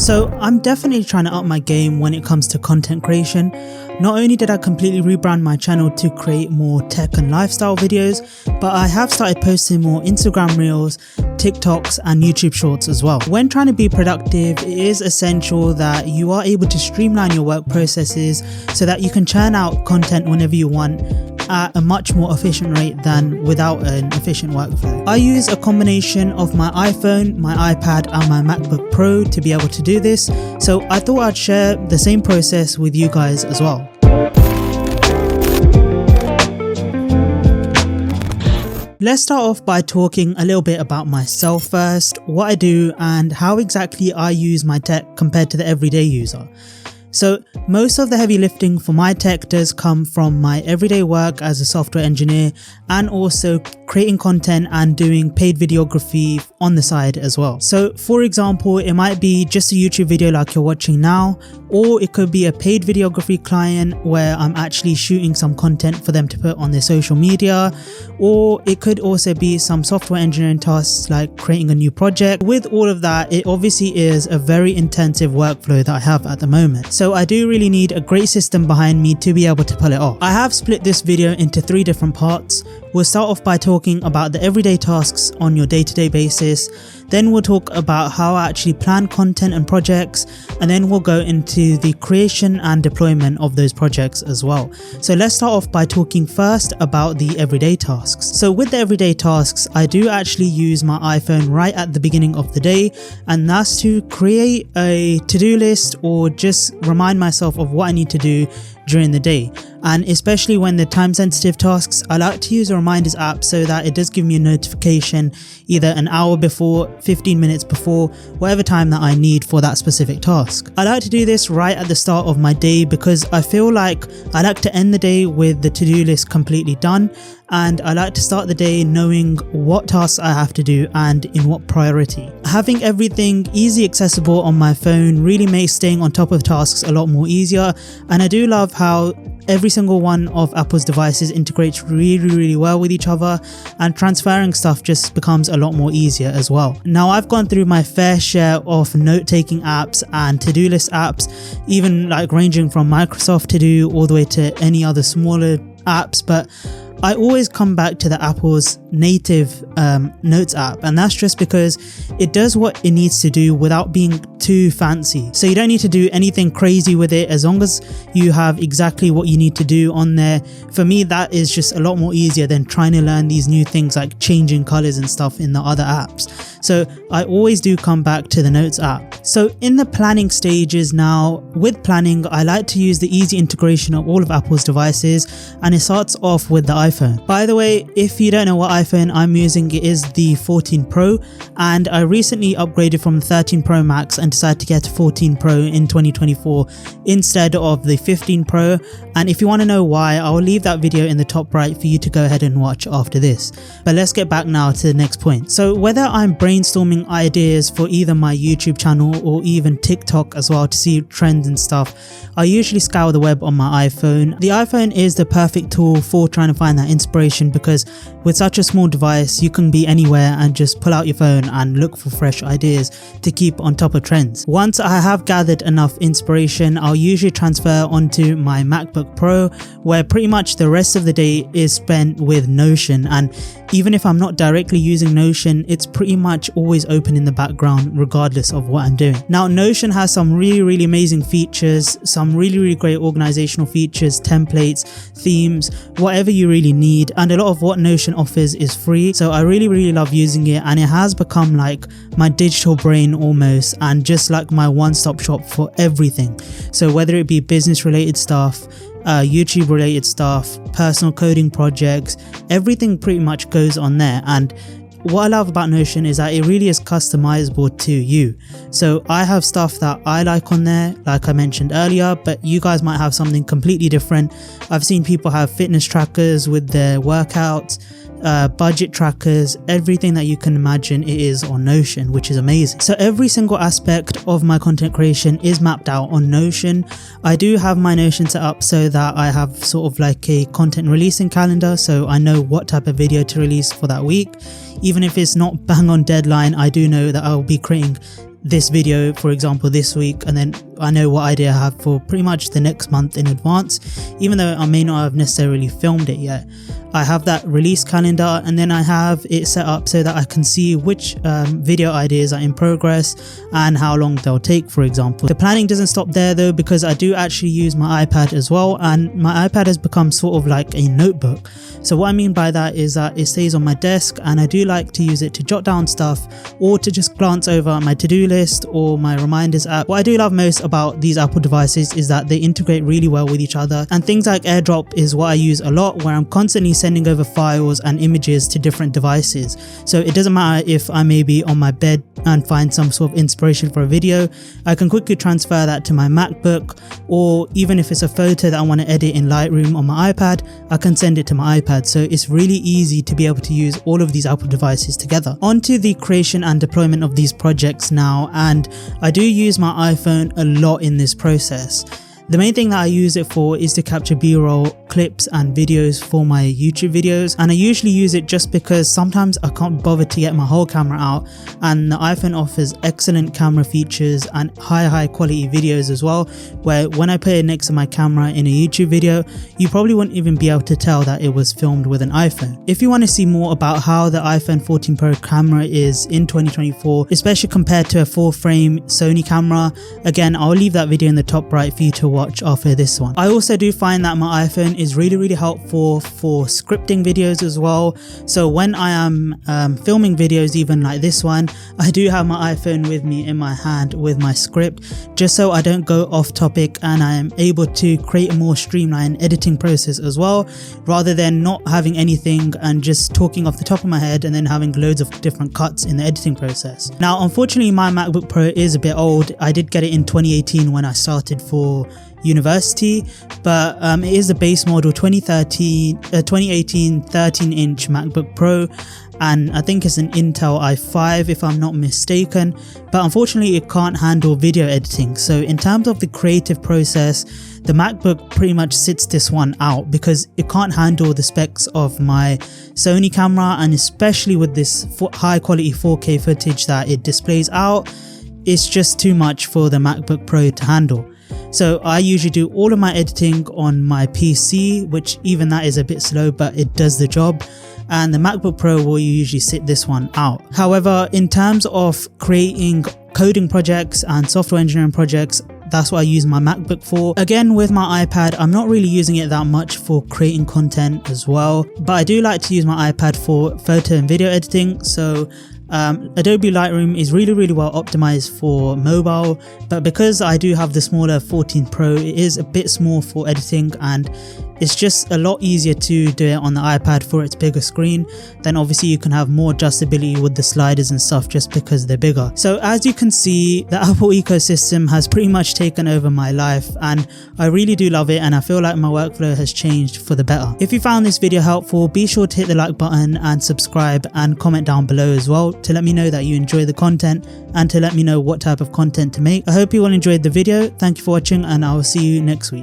So I'm definitely trying to up my game when it comes to content creation. Not only did I completely rebrand my channel to create more tech and lifestyle videos, but I have started posting more Instagram Reels, TikToks and YouTube Shorts as well. When trying to be productive, it is essential that you are able to streamline your work processes so that you can churn out content whenever you want at a much more efficient rate than without an efficient workflow. I use a combination of my iPhone, my iPad and my MacBook Pro to be able to do this, so I thought I'd share the same process with you guys as well. Let's start off by talking a little bit about myself first, what I do and how exactly I use my tech compared to the everyday user. So most of the heavy lifting for my tech does come from my everyday work as a software engineer and also creating content and doing paid videography on the side as well. So for example, it might be just a YouTube video like you're watching now, or it could be a paid videography client where I'm actually shooting some content for them to put on their social media, or it could also be some software engineering tasks like creating a new project. With all of that, it obviously is a very intensive workflow that I have at the moment. So I do really need a great system behind me to be able to pull it off. I have split this video into 3 different parts. We'll start off by talking about the everyday tasks on your day-to-day basis. Then we'll talk about how I actually plan content and projects, and then we'll go into the creation and deployment of those projects as well. So let's start off by talking first about the everyday tasks. So with the everyday tasks, I do actually use my iPhone right at the beginning of the day, and that's to create a to-do list or just remind myself of what I need to do during the day. And especially when the time sensitive tasks, I like to use a reminders app so that it does give me a notification either an hour before, 15 minutes before, whatever time that I need for that specific task. I like to do this right at the start of my day because I feel like I like to end the day with the to-do list completely done, and I like to start the day knowing what tasks I have to do and in what priority. Having everything easy accessible on my phone really makes staying on top of tasks a lot more easier, and I do love how every single one of Apple's devices integrates really well with each other, and transferring stuff just becomes a lot more easier as well. Now I've gone through my fair share of note-taking apps and to-do list apps, even like ranging from Microsoft To Do all the way to any other smaller apps, but I always come back to the Apple's native notes app, and that's just because it does what it needs to do without being too fancy. So you don't need to do anything crazy with it, as long as you have exactly what you need to do on there. For me, that is just a lot more easier than trying to learn these new things like changing colors and stuff in the other apps. So I always do come back to the notes app. So in the planning stages now, with planning, I like to use the easy integration of all of Apple's devices, and it starts off with the iPhone. By the way, if you don't know what iPhone I'm using, it is the 14 Pro, and I recently upgraded from the 13 Pro Max and decided to get a 14 Pro in 2024 instead of the 15 Pro. And if you want to know why, I'll leave that video in the top right for you to go ahead and watch after this. But let's get back now to the next point. So whether I'm brainstorming ideas for either my YouTube channel or even TikTok as well to see trends and stuff, I usually scour the web on my iPhone. The iPhone is the perfect tool for trying to find that inspiration, because with such a small device you can be anywhere and just pull out your phone and look for fresh ideas to keep on top of trends. Once I have gathered enough inspiration, I'll usually transfer onto my MacBook Pro, where pretty much the rest of the day is spent with Notion. And even if I'm not directly using Notion, it's pretty much always open in the background regardless of what I'm doing. Now Notion has some really amazing features, some really great organizational features, templates, themes, whatever you really need, and a lot of what Notion offers is free. So I really love using it, and it has become like my digital brain almost, and just like my one-stop shop for everything. So whether it be business related stuff, YouTube related stuff, personal coding projects, everything pretty much goes on there. And what I love about Notion is that it really is customizable to you. So I have stuff that I like on there, like I mentioned earlier, but you guys might have something completely different. I've seen people have fitness trackers with their workouts, budget trackers, everything that you can imagine it is on Notion, which is amazing. So every single aspect of my content creation is mapped out on Notion. I do have my Notion set up so that I have sort of like a content releasing calendar, so I know what type of video to release for that week. Even if it's not bang on deadline, I do know that I'll be creating this video, for example, this week, and then I know what idea I have for pretty much the next month in advance, even though I may not have necessarily filmed it yet. I have that release calendar, and then I have it set up so that I can see which video ideas are in progress and how long they'll take, for example. The planning doesn't stop there though, because I do actually use my iPad as well, and my iPad has become sort of like a notebook. So what I mean by that is that it stays on my desk, and I do like to use it to jot down stuff or to just glance over my to-do list or my reminders app. What I do love most about these Apple devices is that they integrate really well with each other, and things like AirDrop is what I use a lot, where I'm constantly sending over files and images to different devices. So it doesn't matter if I may be on my bed and find some sort of inspiration for a video, I can quickly transfer that to my MacBook, or even if it's a photo that I want to edit in Lightroom on my iPad, I can send it to my iPad. So it's really easy to be able to use all of these Apple devices together. Onto the creation and deployment of these projects now, and I do use my iPhone a lot in this process. The main thing that I use it for is to capture B-roll, clips and videos for my YouTube videos, and I usually use it just because sometimes I can't bother to get my whole camera out, and the iPhone offers excellent camera features and high quality videos as well, where when I put it next to my camera in a YouTube video, you probably wouldn't even be able to tell that it was filmed with an iPhone. If you want to see more about how the iPhone 14 Pro camera is in 2024, especially compared to a full frame Sony camera, again, I'll leave that video in the top right for you to watch after this one. I also do find that my iPhone is really helpful for scripting videos as well. So when I am filming videos, even like this one, I do have my iPhone with me in my hand with my script, just so I don't go off topic, and I am able to create a more streamlined editing process as well, rather than not having anything and just talking off the top of my head and then having loads of different cuts in the editing process. Now, unfortunately, my MacBook Pro is a bit old. I did get it in 2018 when I started for university, but it is the base model 2018 13-inch MacBook Pro, and I think it's an Intel i5 if I'm not mistaken, but unfortunately it can't handle video editing. So in terms of the creative process, the MacBook pretty much sits this one out, because it can't handle the specs of my Sony camera, and especially with this high quality 4K footage that it displays out, it's just too much for the MacBook Pro to handle. So I usually do all of my editing on my PC, which even that is a bit slow, but it does the job. And the MacBook Pro will usually sit this one out. However, in terms of creating coding projects and software engineering projects, that's what I use my MacBook for. Again, with my iPad, I'm not really using it that much for creating content as well, but I do like to use my iPad for photo and video editing. So Adobe Lightroom is really well optimized for mobile, but because I do have the smaller 14 Pro, it is a bit small for editing, and it's just a lot easier to do it on the iPad for its bigger screen. Then obviously you can have more adjustability with the sliders and stuff just because they're bigger. So as you can see, the Apple ecosystem has pretty much taken over my life, and I really do love it, and I feel like my workflow has changed for the better. If you found this video helpful, be sure to hit the like button and subscribe, and comment down below as well to let me know that you enjoy the content, and to let me know what type of content to make. I hope you all enjoyed the video. Thank you for watching, and I will see you next week.